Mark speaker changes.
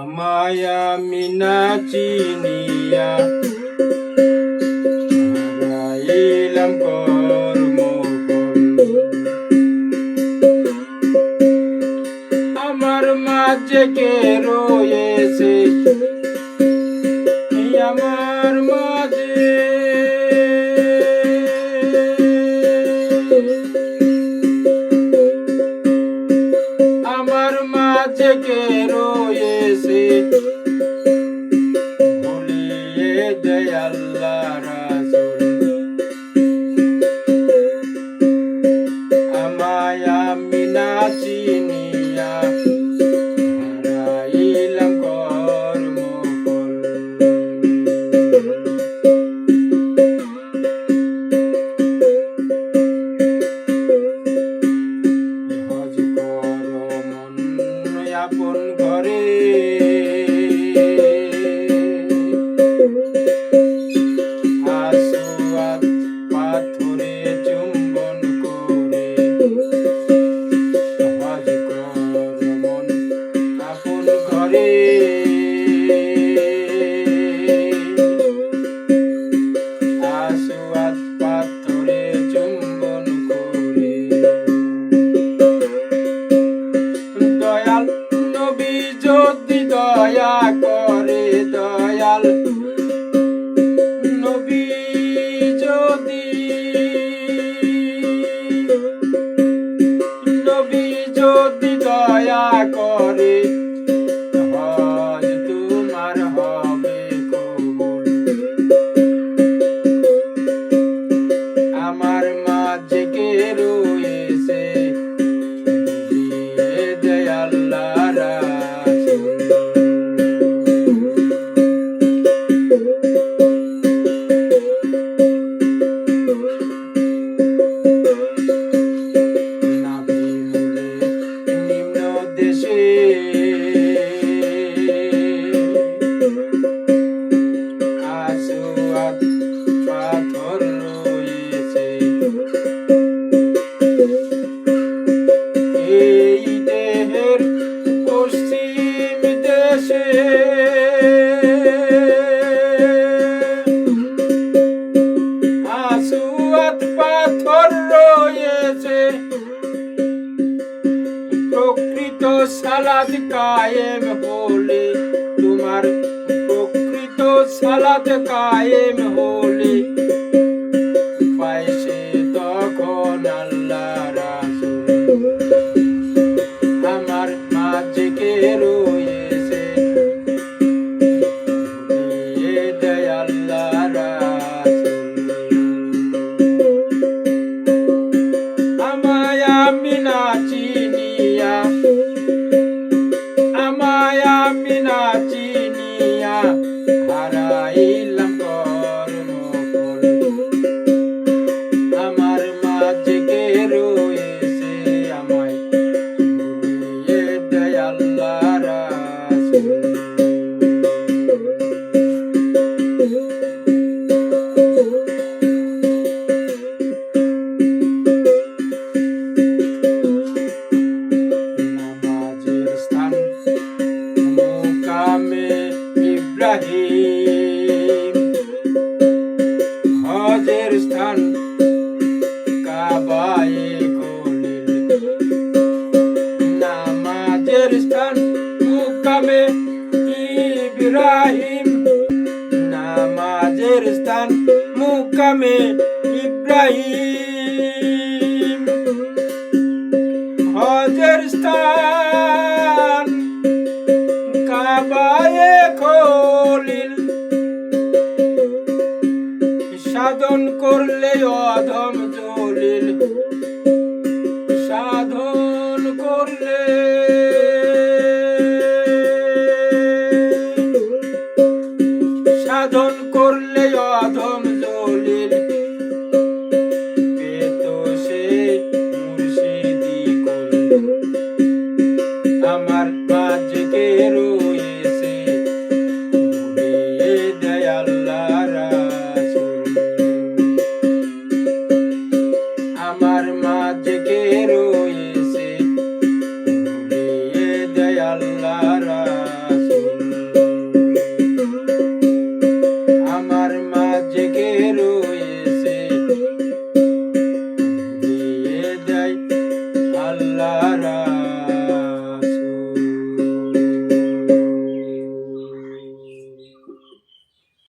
Speaker 1: আমায় আমি না চিনিয়া হারাইলাম কর্মফল। আমার মাঝে কে রয়েছে আমার মাঝে, আমার মাঝে কে রয়েছে ভুলিয়ে দেয় আল্লাহ রাসূল। আমায় আমি না চিনিয়া হারাইলাম কর্মফল। হজ করো মন আপন ঘরে, আসওয়াদ পাথরে চুম্বন করে। হজ করো মন আপন ঘরে, আসওয়াদ পাথরে চুম্বন করে। দয়াল নবী যদি দয়া করে, দয়াল নবী যদি, নবী যদি দয়া করে হজ তোমার হবে কবুল। আমার মাঝে কে রয়েছে দিয়ে দেয় আল্লাহ রাসূল। নাভি মূলে নিম্ন দেশে আসওয়াদ পাথর রয়েছে। এই দেহের পশ্চিম দেশে আসওয়াদ পাথর রয়েছে। প্রকৃত সালাত কায়েম হলে, তোমার প্রকৃত সালাত কায়েম হলে পাইছে তখন আল্লাহ রাসূল। আমার মাঝে কে রয়েছে দিয়ে দেয় আল্লাহ রাসূল। আমায় আমি না চিনিয়া, আমায় আমি না চিনিয়া হারাইলাম কর্মফল। আমার মাঝে কে রয়েছে আমায় ভুলিয়ে দেয় আল্লাহ রাসূল। নামাজের স্থান মুকামে ইব্রাহিম, হজের স্থান কাবায়ে খলিল। নামাজের স্থান মুকামে ইব্রাহিম, নামাজের স্থান মুকামে ইব্রাহিম। হজের স্থান কাবায়ে খলিল। সাধন করলে অধম জলিল, সাধন করলে, সাধন করলে অধম জলিল। পেত সে মুর্শিদি কুল। আমার মাঝে কে রয়েছে ভুলিয়ে দেয় আল্লাহ রাসূল। আমার মাঝে কে রয়েছে ভুলিয়ে দেয় আল্লাহ